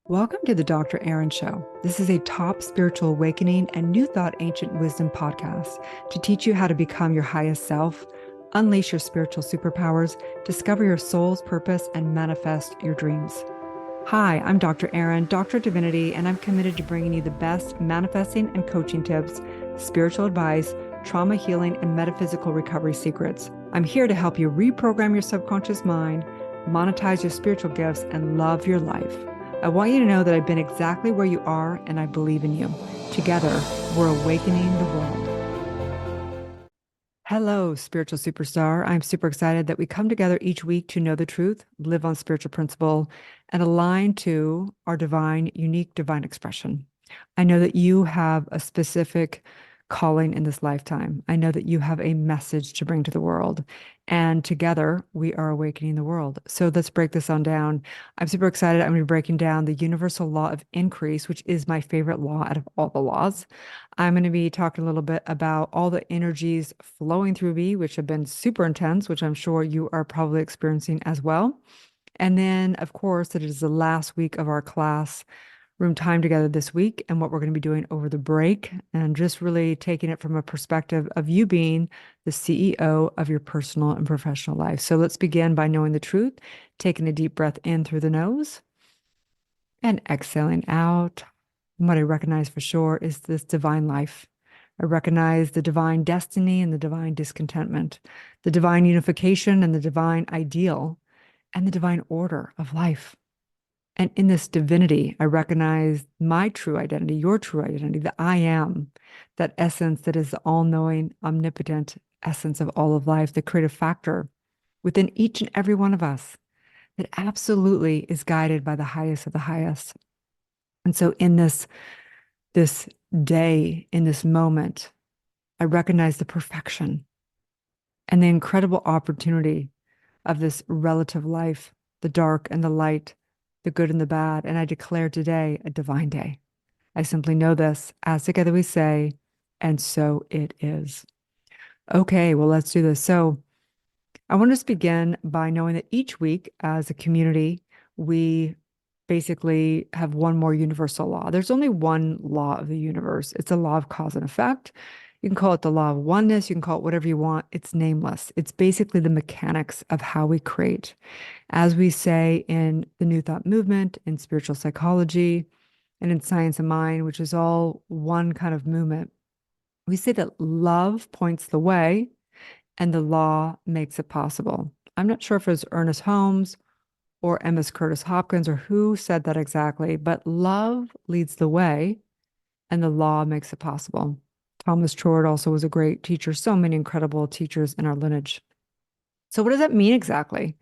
Welcome to the Dr. Erin Show. This is a top spiritual awakening and new thought ancient wisdom podcast to teach you how to become your highest self, unleash your spiritual superpowers, discover your soul's purpose, and manifest your dreams. Hi, I'm Dr. Erin, Doctor of Divinity, and I'm committed to bringing you the best manifesting and coaching tips, spiritual advice, trauma healing, and metaphysical recovery secrets. I'm here to help you reprogram your subconscious mind, monetize your spiritual gifts, and love your life. I want you to know that I've been exactly where you are, and I believe in you. Together, we're awakening the world. Hello, spiritual superstar. I'm super excited that we come together each week to know the truth, live on spiritual principle, and align to our divine, unique divine expression. I know that you have a specific calling in this lifetime. I know that you have a message to bring to the world, and together we are awakening the world. So let's break this on down. I'm super excited. I'm going to be breaking down the universal law of increase, which is my favorite law out of all the laws. I'm going to be talking a little bit about all the energies flowing through me, which have been super intense, which I'm sure you are probably experiencing as well. And then, of course, it is the last week of our class room time together this week and what we're going to be doing over the break, and just really taking it from a perspective of you being the CEO of your personal and professional life. So let's begin by knowing the truth, taking a deep breath in through the nose and exhaling out. And what I recognize for sure is this divine life. I recognize the divine destiny and the divine discontentment, the divine unification and the divine ideal, and the divine order of life. And in this divinity, I recognize my true identity, your true identity, the I am, that essence that is the all-knowing, omnipotent essence of all of life, the creative factor within each and every one of us that absolutely is guided by the highest of the highest. And so in this day, in this moment, I recognize the perfection and the incredible opportunity of this relative life, the dark and the light, the good and the bad. And I declare today a divine day. I simply know this, as together we say, and so it is. Okay, well, let's do this. So I want us to begin by knowing that each week as a community, we basically have one more universal law. There's only one law of the universe. It's a law of cause and effect. You can call it the law of oneness. You can call it whatever you want. It's nameless. It's basically the mechanics of how we create. As we say in the New Thought movement, in spiritual psychology, and in science of mind, which is all one kind of movement, we say that love points the way and the law makes it possible. I'm not sure if it was Ernest Holmes or MS Curtis Hopkins or who said that exactly, but love leads the way and the law makes it possible. Thomas Trord also was a great teacher, so many incredible teachers in our lineage. So what does that mean exactly?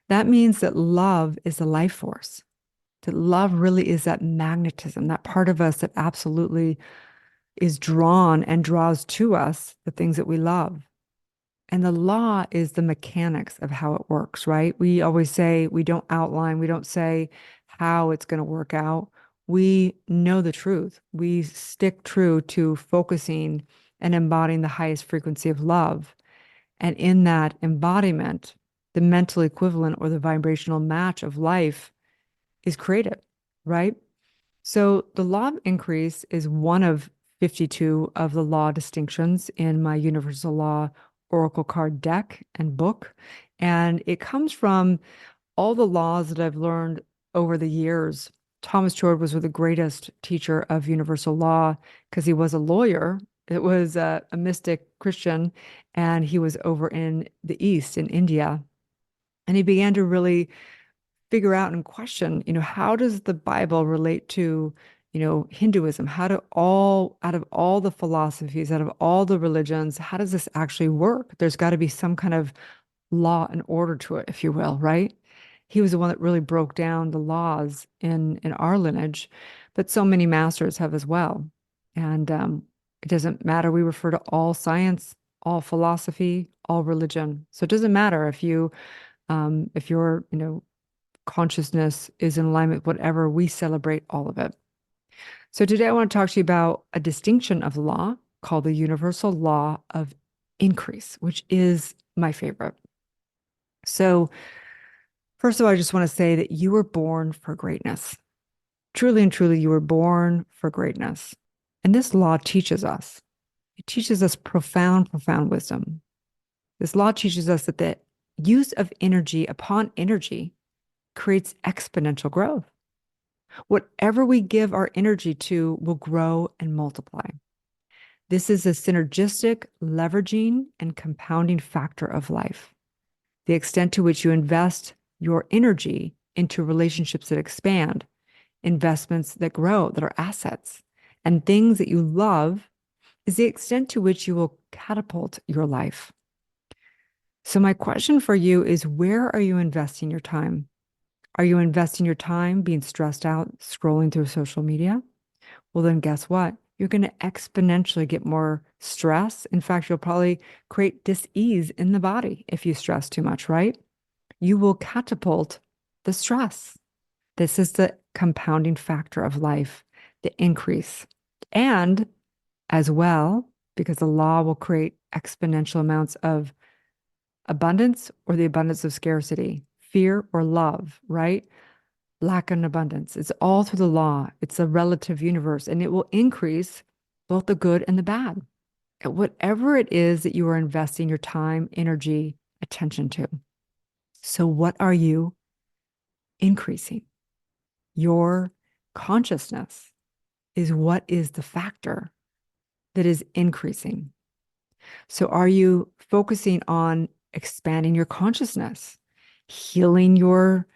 That means that love is the life force, that love really is that magnetism, that part of us that absolutely is drawn and draws to us the things that we love. And the law is the mechanics of how it works, right? We always say we don't outline, we don't say how it's going to work out. We know the truth. We stick true to focusing and embodying the highest frequency of love. And in that embodiment, the mental equivalent or the vibrational match of life is created, right? So the law of increase is one of 52 of the law distinctions in my universal law oracle card deck and book. And it comes from all the laws that I've learned over the years. Thomas Trord was the greatest teacher of universal law because he was a lawyer. It was a mystic Christian, and he was over in the East, in India. And he began to really figure out and question, how does the Bible relate to, Hinduism? How do out of all the philosophies, out of all the religions, how does this actually work? There's got to be some kind of law and order to it, if you will, right? He was the one that really broke down the laws in our lineage, but so many masters have as well. And it doesn't matter. We refer to all science, all philosophy, all religion. So it doesn't matter if your, consciousness is in alignment with whatever, we celebrate all of it. So today I want to talk to you about a distinction of the law called the universal law of increase, which is my favorite. So first of all, I just want to say that you were born for greatness. Truly and truly, you were born for greatness. And this law teaches us. It teaches us profound, profound wisdom. This law teaches us that the use of energy upon energy creates exponential growth. Whatever we give our energy to will grow and multiply. This is a synergistic, leveraging, and compounding factor of life. The extent to which you invest your energy into relationships that expand, investments that grow, that are assets, and things that you love is the extent to which you will catapult your life. So, my question for you is, where are you investing your time? Are you investing your time being stressed out, scrolling through social media? Well, then guess what? You're going to exponentially get more stress. In fact, you'll probably create dis-ease in the body if you stress too much, right? You will catapult the stress. This is the compounding factor of life, the increase. And as well, because the law will create exponential amounts of abundance or the abundance of scarcity, fear or love, right? Lack and abundance. It's all through the law. It's a relative universe, and it will increase both the good and the bad. At whatever it is that you are investing your time, energy, attention to. So, what are you increasing? Your consciousness is what is the factor that is increasing. So, are you focusing on expanding your consciousness, healing your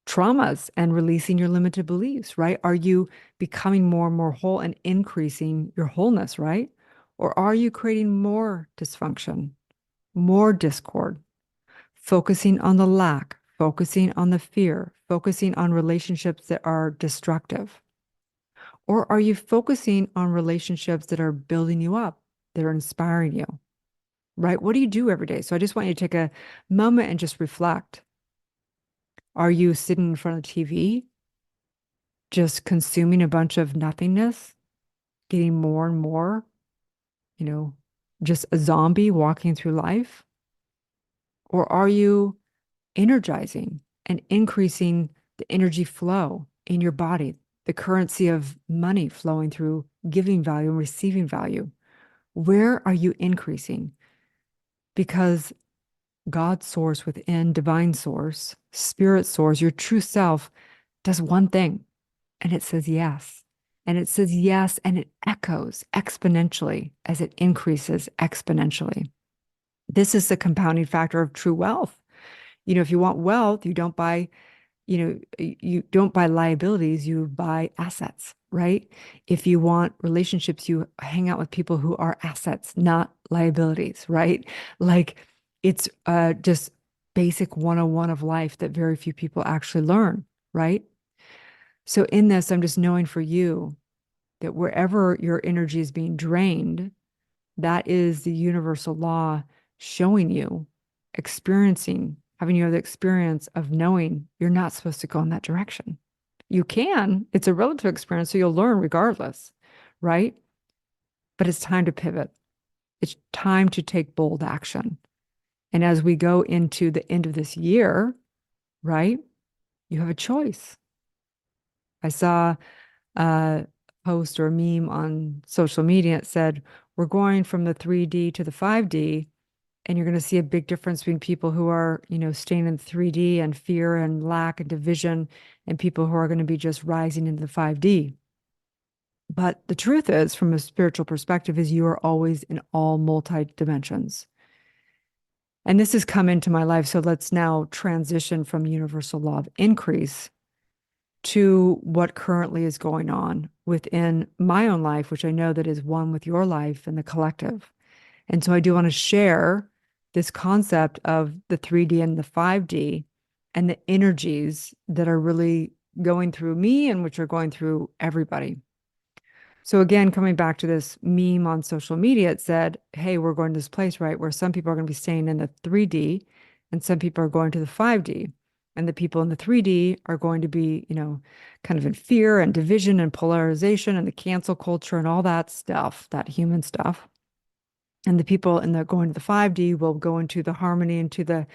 traumas and releasing your limited beliefs, right? Are you becoming more and more whole and increasing your wholeness, right? Or are you creating more dysfunction, more discord, focusing on the lack, focusing on the fear, focusing on relationships that are destructive? Or are you focusing on relationships that are building you up, that are inspiring you, right? What do you do every day? So I just want you to take a moment and just reflect. Are you sitting in front of the TV, just consuming a bunch of nothingness, getting more and more, you know, just a zombie walking through life? Or are you energizing and increasing the energy flow in your body, the currency of money flowing through giving value and receiving value? Where are you increasing? Because God source within, divine source, spirit source, your true self does one thing, and it says yes. And it says yes, and it echoes exponentially as it increases exponentially. This is the compounding factor of true wealth. If you want wealth, you don't buy liabilities, you buy assets, right? If you want relationships, you hang out with people who are assets, not liabilities, right? Like it's just basic 101 of life that very few people actually learn, right? So in this, I'm just knowing for you that wherever your energy is being drained, that is the universal law showing you, experiencing, having you have the experience of knowing you're not supposed to go in that direction. You can, it's a relative experience, so you'll learn regardless, right? But it's time to pivot. It's time to take bold action. And as we go into the end of this year, right, you have a choice. I saw a post or a meme on social media. It said, we're going from the 3D to the 5D, and you're going to see a big difference between people who are, staying in 3D and fear and lack and division, and people who are going to be just rising into the 5D. But the truth is, from a spiritual perspective, is you are always in all multi-dimensions. And this has come into my life. So let's now transition from universal law of increase to what currently is going on within my own life, which I know that is one with your life and the collective. And so I do want to share this concept of the 3D and the 5D and the energies that are really going through me and which are going through everybody. So again, coming back to this meme on social media, it said, hey, we're going to this place, right, where some people are going to be staying in the 3D and some people are going to the 5D. And the people in the 3D are going to be, kind of in fear and division and polarization and the cancel culture and all that stuff, that human stuff. And the people in the going to the 5D will go into the harmony, into the,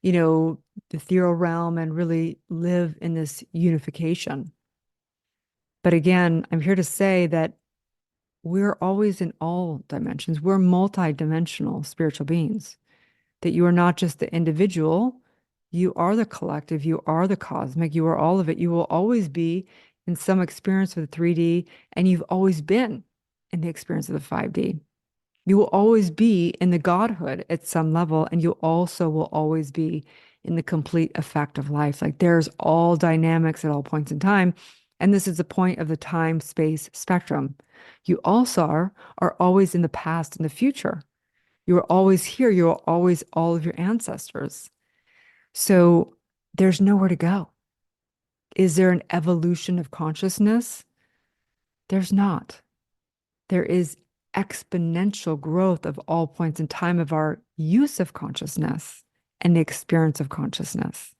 the ethereal realm and really live in this unification. But again, I'm here to say that we're always in all dimensions. We're multi-dimensional spiritual beings, that you are not just the individual, you are the collective, you are the cosmic, you are all of it. You will always be in some experience of the 3D, and you've always been in the experience of the 5D. You will always be in the godhood at some level, and you also will always be in the complete effect of life. Like there's all dynamics at all points in time. And this is the point of the time space spectrum. You also are always in the past and the future. You are always here. You are always all of your ancestors. So there's nowhere to go. Is there an evolution of consciousness? There's not. There is exponential growth of all points in time of our use of consciousness and the experience of consciousness.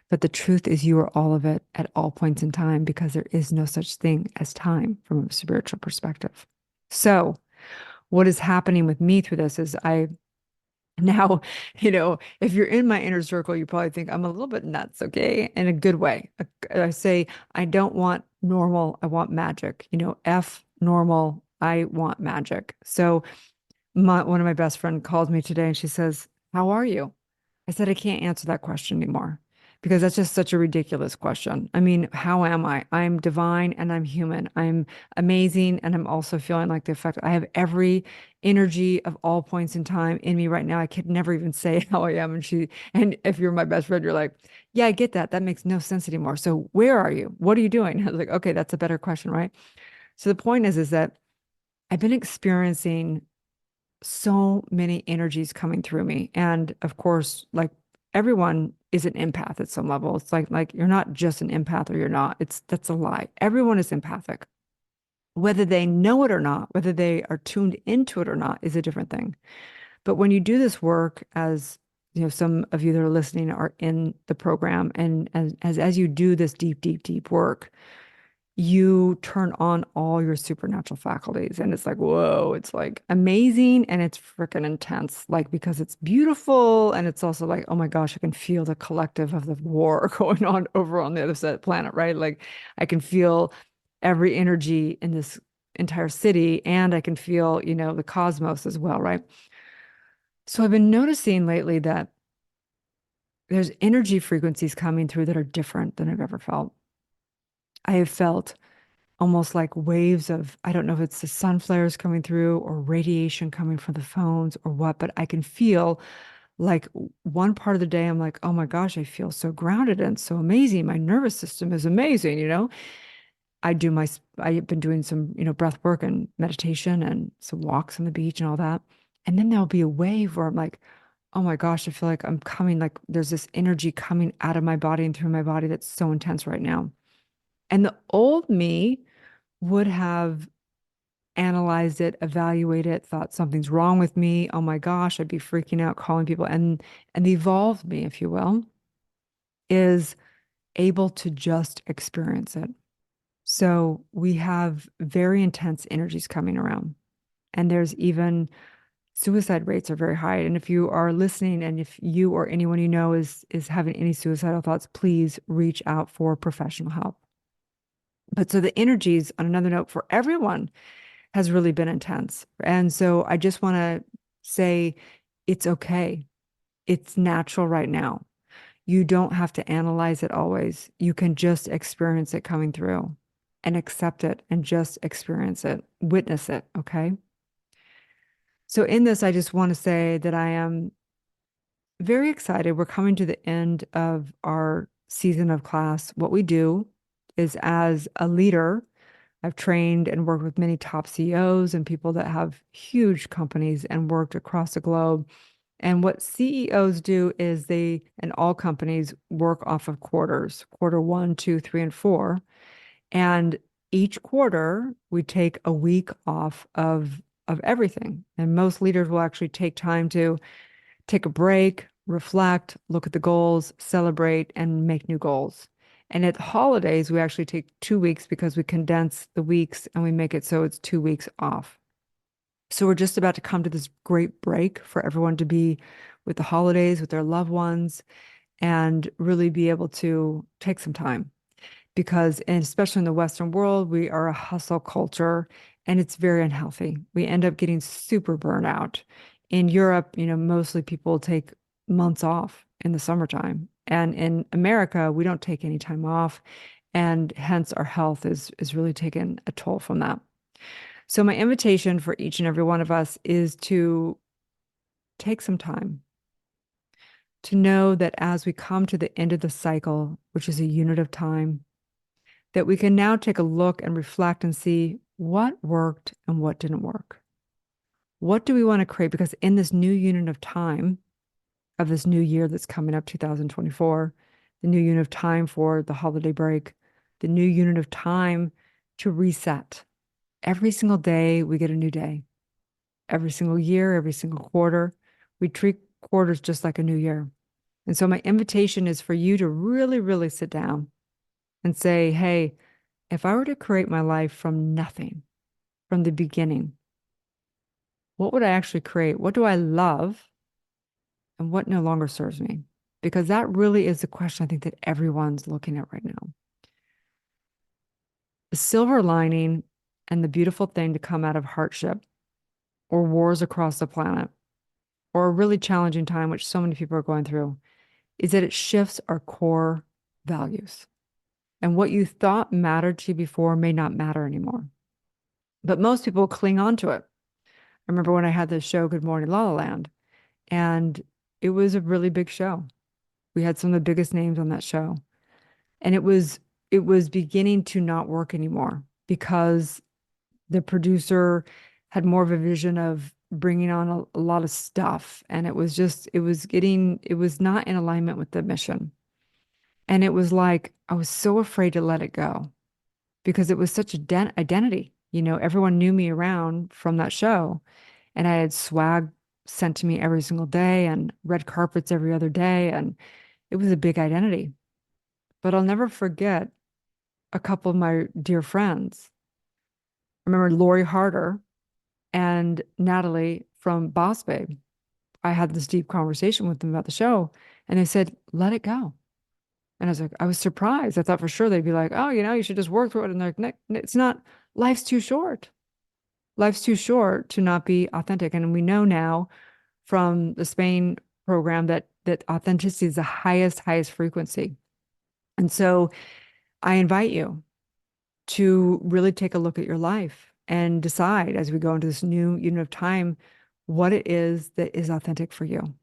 But the truth is, you are all of it at all points in time because there is no such thing as time from a spiritual perspective. So, what is happening with me through this is now, if you're in my inner circle, you probably think I'm a little bit nuts, okay? In a good way. I say, I don't want normal, I want magic. F normal, I want magic. So one of my best friend called me today and she says, "How are you?" I said, "I can't answer that question anymore because that's just such a ridiculous question. I mean, how am I? I'm divine and I'm human. I'm amazing and I'm also feeling like the effect. I have every energy of all points in time in me right now. I could never even say how I am." And if you're my best friend, you're like, "Yeah, I get that. That makes no sense anymore. So where are you? What are you doing?" I was like, "Okay, that's a better question, right?" So the point is that I've been experiencing so many energies coming through me. And of course, like everyone is an empath at some level. It's like you're not just an empath or you're not. That's a lie. Everyone is empathic. Whether they know it or not, whether they are tuned into it or not is a different thing. But when you do this work, as some of you that are listening are in the program, and as you do this deep, deep, deep work, you turn on all your supernatural faculties. And it's like, whoa, it's like amazing and it's freaking intense, like because it's beautiful. And it's also like, oh my gosh, I can feel the collective of the war going on over on the other side of the planet, right? Like I can feel every energy in this entire city and I can feel, the cosmos as well, right? So I've been noticing lately that there's energy frequencies coming through that are different than I've ever felt. I have felt almost like waves of, I don't know if it's the sun flares coming through or radiation coming from the phones or what, but I can feel like one part of the day, I'm like, oh my gosh, I feel so grounded and so amazing. My nervous system is amazing. I've been doing some, breath work and meditation and some walks on the beach and all that. And then there'll be a wave where I'm like, oh my gosh, I feel like I'm coming, like there's this energy coming out of my body and through my body that's so intense right now. And the old me would have analyzed it, evaluated it, thought something's wrong with me. Oh my gosh, I'd be freaking out, calling people. And the evolved me, if you will, is able to just experience it. So we have very intense energies coming around. And there's even suicide rates are very high. And if you are listening and if you or anyone you know is having any suicidal thoughts, please reach out for professional help. But so the energies, on another note, for everyone has really been intense. And so I just want to say it's okay. It's natural right now. You don't have to analyze it always. You can just experience it coming through and accept it and just experience it, witness it. Okay. So in this, I just want to say that I am very excited. We're coming to the end of our season of class. What we do is, as a leader, I've trained and worked with many top CEOs and people that have huge companies and worked across the globe. And what CEOs do is they, and all companies, work off of quarters, quarter one, two, three, and four. And each quarter, we take a week off of everything. And most leaders will actually take time to take a break, reflect, look at the goals, celebrate, and make new goals. And at the holidays, we actually take 2 weeks because we condense the weeks and we make it so it's 2 weeks off. So we're just about to come to this great break for everyone to be with the holidays, with their loved ones, and really be able to take some time. because, and especially in the Western world, we are a hustle culture and it's very unhealthy. We end up getting super burnout. In Europe, mostly people take months off in the summertime. And in America, we don't take any time off. And hence our health is really taking a toll from that. So my invitation for each and every one of us is to take some time to know that as we come to the end of the cycle, which is a unit of time, that we can now take a look and reflect and see what worked and what didn't work. What do we want to create? Because in this new unit of time of this new year that's coming up, 2024, the new unit of time for the holiday break, the new unit of time to reset. Every single day, we get a new day. Every single year, every single quarter, we treat quarters just like a new year. And so my invitation is for you to really, really sit down and say, hey, if I were to create my life from nothing, from the beginning, what would I actually create? What do I love? And what no longer serves me? Because that really is the question I think that everyone's looking at right now. The silver lining and the beautiful thing to come out of hardship or wars across the planet or a really challenging time, which so many people are going through, is that it shifts our core values. And what you thought mattered to you before may not matter anymore. But most people cling on to it. I remember when I had this show, Good Morning La La Land, and it was a really big show. We had some of the biggest names on that show. And it was beginning to not work anymore because the producer had more of a vision of bringing on a lot of stuff. And it was not in alignment with the mission. And it was like, I was so afraid to let it go because it was such a identity. Everyone knew me around from that show. And I had swag sent to me every single day and red carpets every other day. And it was a big identity. But I'll never forget a couple of my dear friends. I remember Lori Harder and Natalie from Boss Babe. I had this deep conversation with them about the show, and they said, let it go. And I was like, I was surprised. I thought for sure they'd be like, oh, you should just work through it. And they're like, it's not, life's too short. Life's too short to not be authentic. And we know now from the Spain program that authenticity is the highest frequency. And so I invite you to really take a look at your life and decide as we go into this new unit of time, what it is that is authentic for you.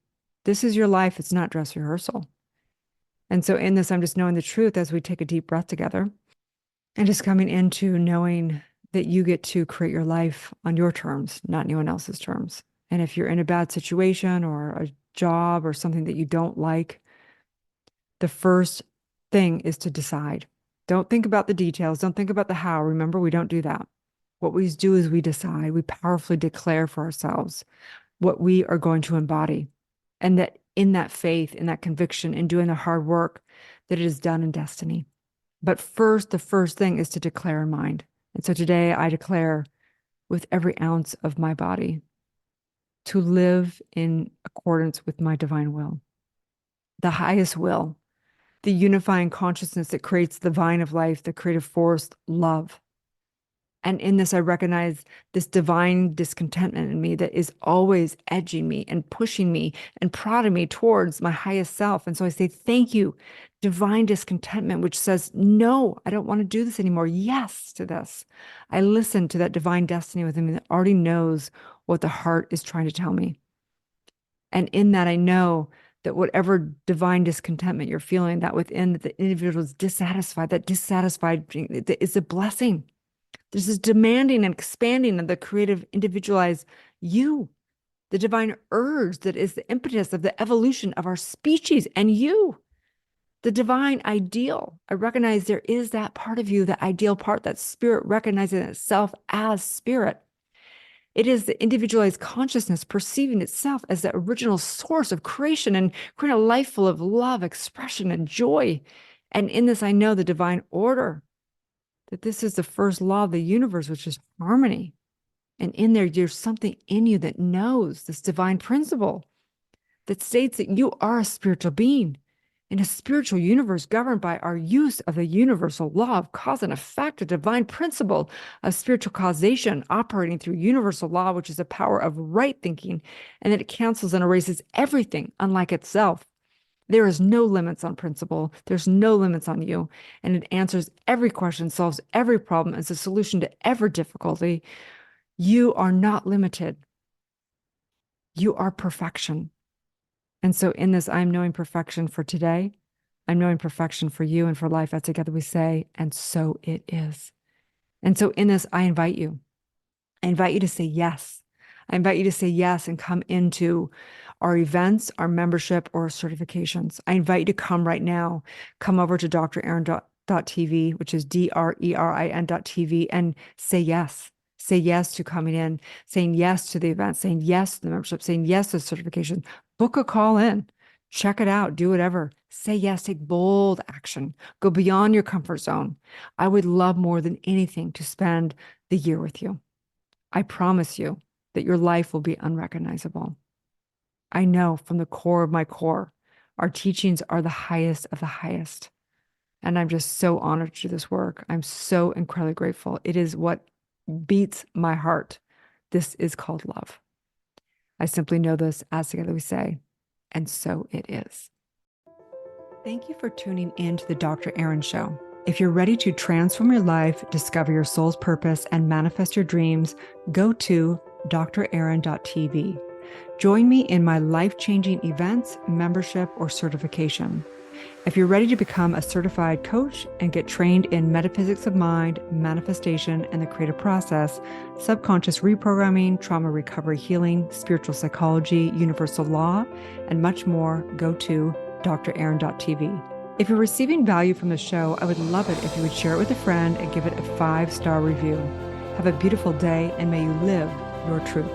This is your life. It's not dress rehearsal. And so in this, I'm just knowing the truth as we take a deep breath together and just coming into knowing that you get to create your life on your terms, not anyone else's terms. And if you're in a bad situation or a job or something that you don't like, the first thing is to decide. Don't think about the details. Don't think about the how. Remember, we don't do that. What we do is we decide, we powerfully declare for ourselves what we are going to embody. And that in that faith, in that conviction, in doing the hard work, that it is done in destiny. But first, the first thing is to declare in mind. And so today I declare with every ounce of my body to live in accordance with my divine will, the highest will, the unifying consciousness that creates the vine of life, the creative force, love. And in this, I recognize this divine discontentment in me that is always edging me and pushing me and prodding me towards my highest self. And so I say, thank you, divine discontentment, which says, no, I don't want to do this anymore. Yes to this. I listen to that divine destiny within me that already knows what the heart is trying to tell me. And in that, I know that whatever divine discontentment you're feeling, that within that the individual is dissatisfied, that dissatisfied is a blessing. This is demanding and expanding of the creative, individualized you, the divine urge that is the impetus of the evolution of our species and you, the divine ideal. I recognize there is that part of you, the ideal part, that spirit recognizing itself as spirit. It is the individualized consciousness perceiving itself as the original source of creation and creating a life full of love, expression, and joy. And in this, I know the divine order, that this is the first law of the universe, which is harmony. And in there's something in you that knows this divine principle that states that you are a spiritual being In a spiritual universe governed by our use of the universal law of cause and effect, a divine principle of spiritual causation operating through universal law, which is the power of right thinking, and that it cancels and erases everything unlike itself. There is no limits on principle. There's no limits on you. And it answers every question, solves every problem, is a solution to every difficulty. You are not limited. You are perfection. And so in this, I'm knowing perfection for today. I'm knowing perfection for you and for life, as together we say, and so it is. And so in this, I invite you. I invite you to say yes. I invite you to say yes and come into our events, our membership, or certifications. I invite you to come right now. Come over to drerin.tv, which is DRERIN.tv, and say yes. Say yes to coming in, saying yes to the event, saying yes to the membership, saying yes to the certification. Book a call in. Check it out. Do whatever. Say yes. Take bold action. Go beyond your comfort zone. I would love more than anything to spend the year with you. I promise you that your life will be unrecognizable. I know from the core of my core, our teachings are the highest of the highest. And I'm just so honored to do this work. I'm so incredibly grateful. It is what beats my heart. This is called love. I simply know this, as together we say, and so it is. Thank you for tuning in to the Dr. Erin Show. If you're ready to transform your life, discover your soul's purpose, and manifest your dreams, go to drerin.tv. Join me in my life-changing events, membership, or certification. If you're ready to become a certified coach and get trained in metaphysics of mind, manifestation, and the creative process, subconscious reprogramming, trauma recovery healing, spiritual psychology, universal law, and much more, go to drerin.tv. If you're receiving value from the show, I would love it if you would share it with a friend and give it a 5-star review. Have a beautiful day, and may you live your truth.